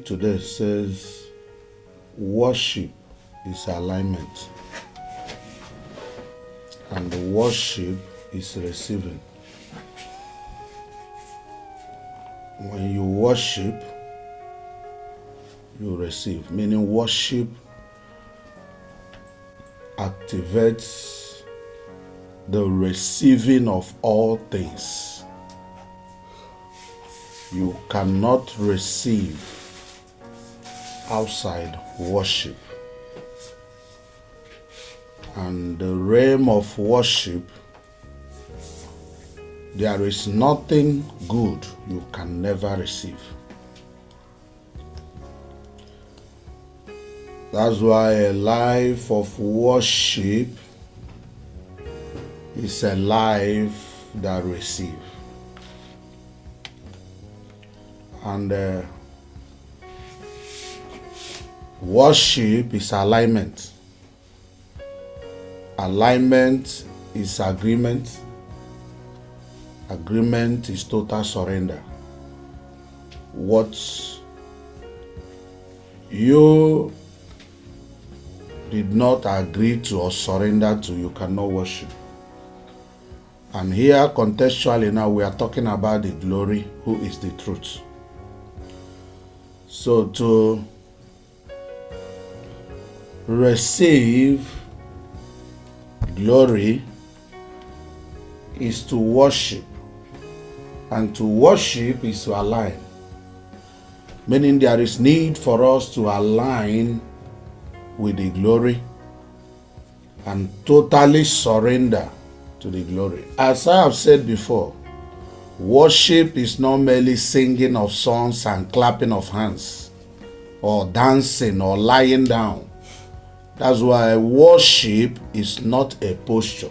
topic today says worship is alignment, and worship is receiving. When you worship, you receive, meaning worship activates the receiving of all things. You cannot receive outside worship. And the realm of worship, there is nothing good you can never receive. That's why a life of worship is a life that receives. And worship is alignment. Alignment is agreement. Agreement is total surrender. What you did not agree to or surrender to, you cannot worship. And here contextually now we are talking about the glory, who is the truth. So to receive glory is to worship, and to worship is to align, meaning there is need for us to align with the glory and totally surrender to the glory. As I have said before, worship is not merely singing of songs and clapping of hands or dancing or lying down. That's why worship is not a posture.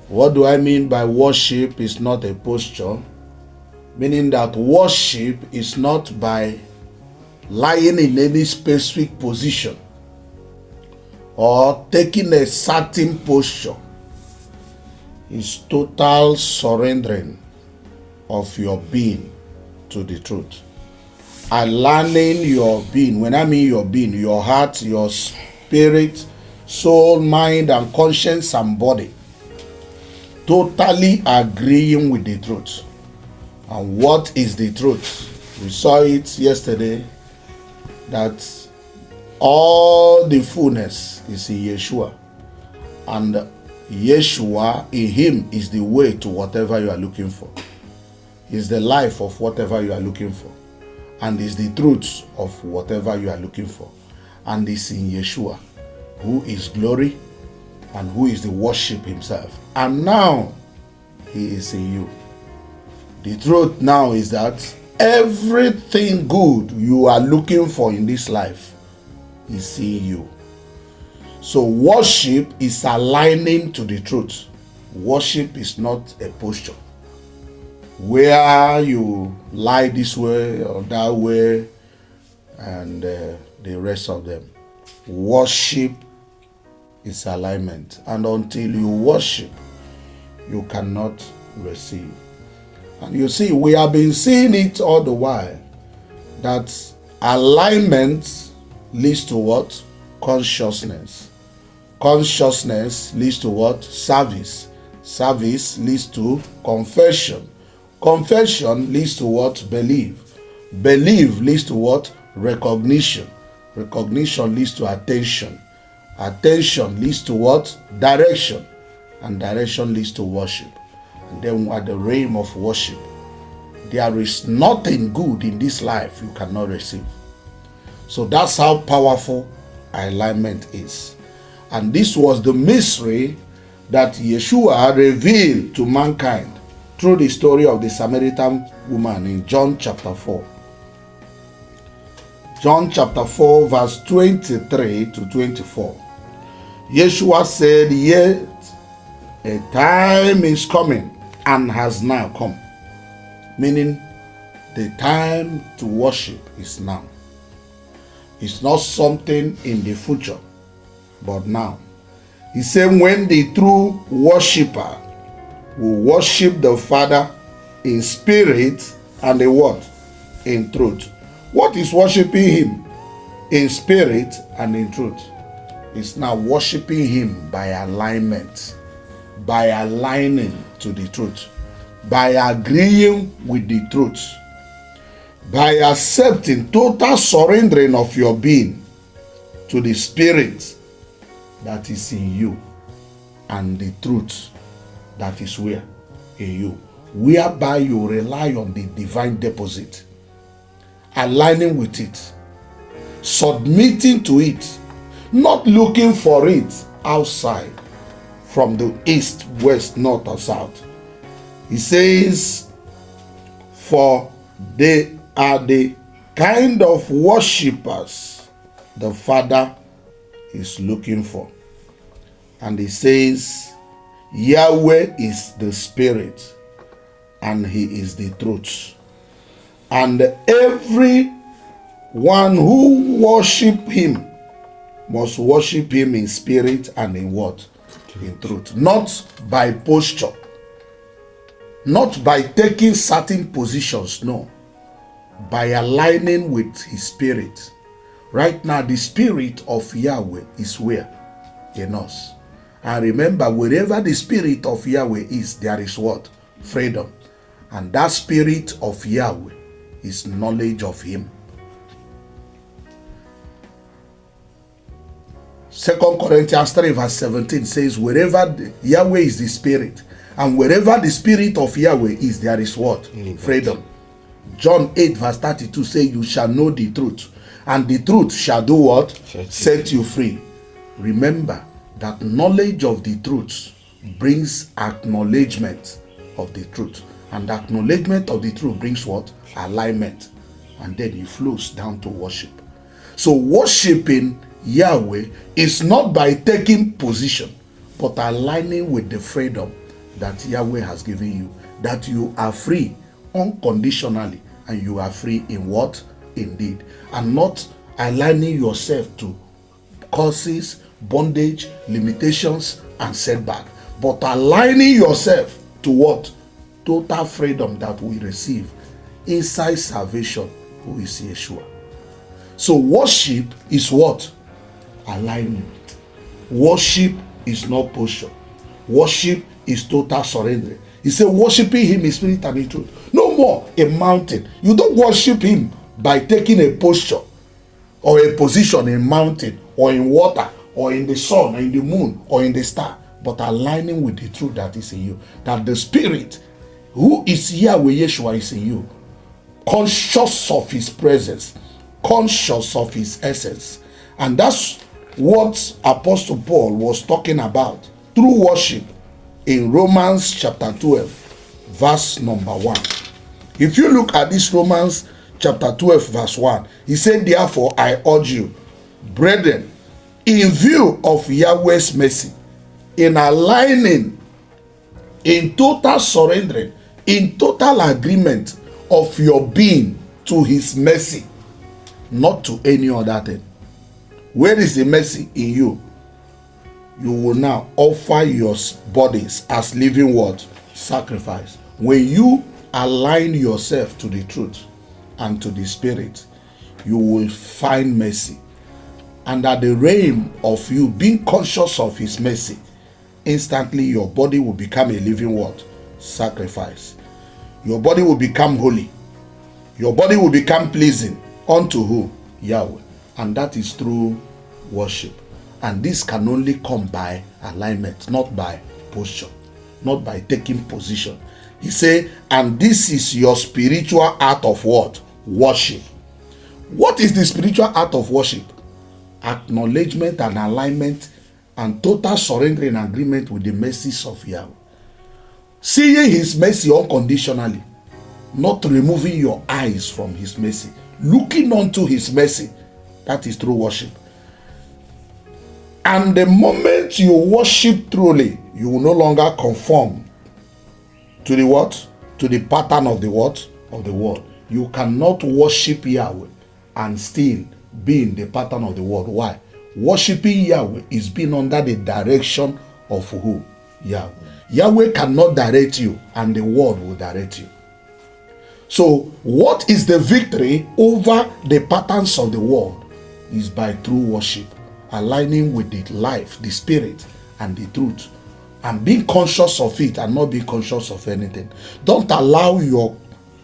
What do I mean by worship is not a posture? Meaning that worship is not by lying in any specific position or taking a certain posture. It's total surrendering of your being to the truth. Aligning your being. When I mean your being, your heart, your spirit, soul, mind, and conscience and body. Totally agreeing with the truth. And what is the truth? We saw it yesterday that all the fullness is in Yeshua. And Yeshua, in him, is the way to whatever you are looking for. Is the life of whatever you are looking for. And is the truth of whatever you are looking for. And is in Yeshua, who is glory and who is the worship himself. And now, he is in you. The truth now is that everything good you are looking for in this life is in you. So worship is aligning to the truth. Worship is not a posture where you lie this way or that way and the rest of them. Worship is alignment. And until you worship, you cannot receive. And you see, we have been seeing it all the while, that alignment leads to what? Consciousness. Consciousness leads to what? Service. Service leads to confession. Confession leads to what? Belief. Belief leads to what? Recognition. Recognition leads to attention. Attention leads to what? Direction. And direction leads to worship. And then at the realm of worship, there is nothing good in this life you cannot receive. So that's how powerful alignment is. And this was the mystery that Yeshua revealed to mankind through the story of the Samaritan woman in John chapter 4. John chapter 4 verse 23 to 24. Yeshua said, "Yet a time is coming and has now come." Meaning the time to worship is now. It's not something in the future, but now. He said, when the true worshiper will worship the Father in spirit and in what? in truth. What is worshiping him? In spirit and in truth. It's now worshiping him by alignment, by aligning to the truth, by agreeing with the truth, by accepting total surrendering of your being to the spirit that is in you and the truth that is where? In you. Whereby you rely on the divine deposit, aligning with it, submitting to it, not looking for it outside from the east, west, north, or south. He says, for they are the kind of worshippers the Father is looking for. And he says, Yahweh is the Spirit, and he is the truth. And every one who worship him must worship him in spirit and in what? In truth. Not by posture. Not by taking certain positions, no. By aligning with his spirit. Right now, the spirit of Yahweh is where? In us. And remember, wherever the spirit of Yahweh is, there is what? Freedom. And that spirit of Yahweh is knowledge of him. 2 Corinthians 3 verse 17 says, wherever Yahweh is the spirit, and wherever the spirit of Yahweh is, there is what? Freedom. John 8 verse 32 says, you shall know the truth, and the truth shall do what? Set you free. Remember that knowledge of the truth brings acknowledgement of the truth. And acknowledgement of the truth brings what? Alignment. And then it flows down to worship. So worshiping Yahweh is not by taking position, but aligning with the freedom that Yahweh has given you. That you are free unconditionally, and you are free in what? Indeed. And not aligning yourself to causes, bondage, limitations, and setback, but aligning yourself to what? Total freedom that we receive inside salvation, who is Yeshua. So worship is what? Alignment. Worship is not posture. Worship is total surrender. He said worshiping him in spirit and in truth. No more a mountain. You don't worship him by taking a posture or a position in mountain or in water or in the sun or in the moon or in the star, but aligning with the truth that is in you. That the spirit who is Yahweh Yeshua is in you, conscious of his presence, conscious of his essence. And that's what Apostle Paul was talking about through worship in Romans chapter 12 verse number 1. If you look at this Romans chapter 12 verse 1, he said, therefore I urge you, brethren, in view of Yahweh's mercy, in aligning, in total surrendering, in total agreement of your being to his mercy, not to any other thing. Where is the mercy? In you. You will now offer your bodies as living what? Sacrifice. When you align yourself to the truth and to the spirit, you will find mercy. And at the realm of you being conscious of his mercy, instantly your body will become a living what? Sacrifice. Your body will become holy. Your body will become pleasing unto who? Yahweh. And that is through worship. And this can only come by alignment, not by posture, not by taking position. He said, and this is your spiritual art of what? Worship. What is the spiritual art of worship? Acknowledgement and alignment and total surrender and agreement with the mercies of Yahweh. Seeing his mercy unconditionally, not removing your eyes from his mercy, looking unto his mercy. That is true worship. And the moment you worship truly, you will no longer conform to the what? To the pattern of the what? Of the world. You cannot worship Yahweh and still be in the pattern of the world. Why? Worshiping Yahweh is being under the direction of who? Yahweh. Yahweh cannot direct you, and the world will direct you. So what is the victory over the patterns of the world? Is by true worship, aligning with the life, the spirit, and the truth, and being conscious of it and not being conscious of anything. Don't allow your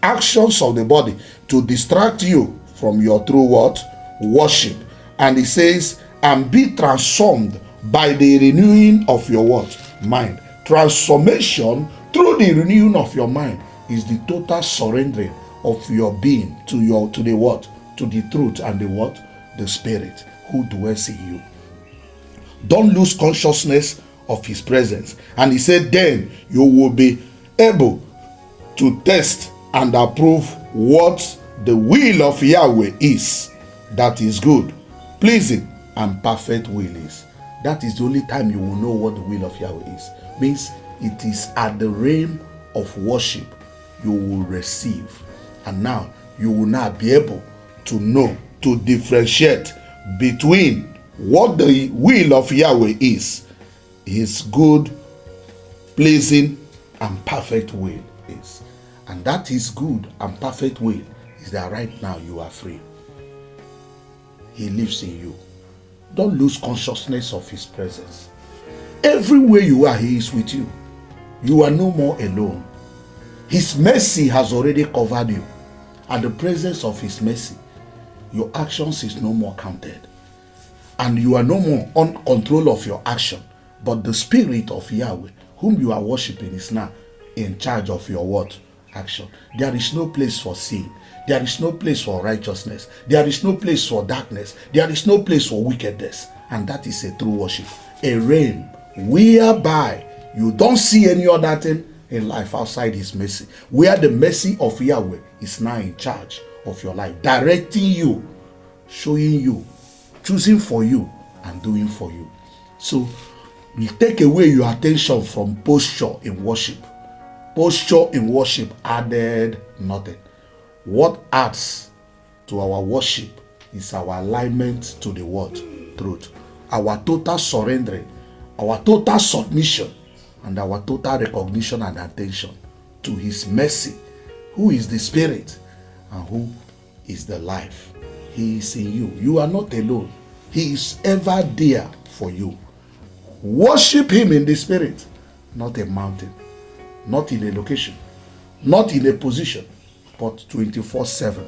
actions of the body to distract you from your true what? Worship. And he says, and be transformed by the renewing of your what? Mind. Transformation through the renewing of your mind is the total surrendering of your being to the what? To the truth and the what? The spirit who dwells in you. Don't lose consciousness of his presence. And he said, then you will be able to test and approve what the will of Yahweh is, that is good, pleasing, and perfect will is. That is the only time you will know what the will of Yahweh is. Means it is at the realm of worship you will receive. And now you will now be able to know, to differentiate between what the will of Yahweh is, his good, pleasing, and perfect will is. And that is good and perfect will is that right now you are free. He lives in you. Don't lose consciousness of his presence. Everywhere you are, he is with you. You are no more alone. His mercy has already covered you. At the presence of his mercy, your actions is no more counted. And you are no more on control of your action. But the spirit of Yahweh, whom you are worshiping, is now in charge of your what? Action. There is no place for sin. There is no place for righteousness. There is no place for darkness. There is no place for wickedness. And that is a true worship. A realm whereby you don't see any other thing in life outside his mercy. Where the mercy of Yahweh is now in charge of your life. Directing you, showing you, choosing for you, and doing for you. So you take away your attention from posture in worship. Posture in worship added nothing. What adds to our worship is our alignment to the word, truth. Our total surrendering, our total submission, and our total recognition and attention to his mercy, who is the spirit and who is the life. He is in you. You are not alone. He is ever there for you. Worship him in the spirit, not a mountain, not in a location, not in a position, but 24/7.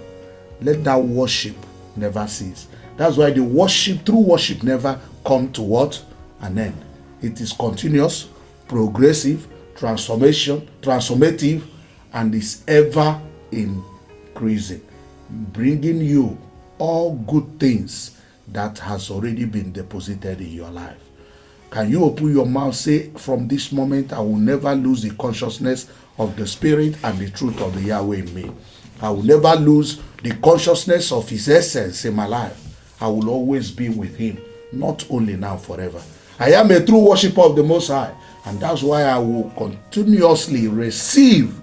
Let that worship never cease. That's why the worship, true worship, never come to what? An end. It is continuous, progressive, transformative, and is ever increasing, bringing you all good things that has already been deposited in your life. Can you open your mouth, say, from this moment I will never lose the consciousness of the spirit and the truth of the Yahweh in me. I will never lose the consciousness of his essence in my life. I will always be with him, not only now, forever. I am a true worshiper of the Most High, and that's why I will continuously receive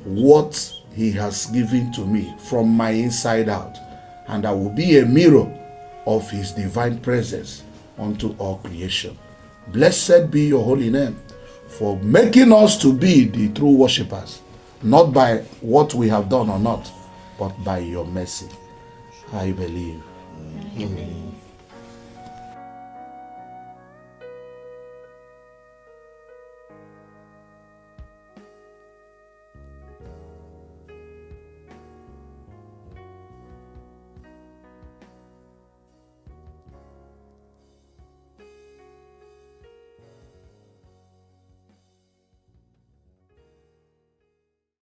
what he has given to me from my inside out, and I will be a mirror of his divine presence unto all creation. Blessed be your holy name for making us to be the true worshipers, not by what we have done or not, but by your mercy. I believe. Amen.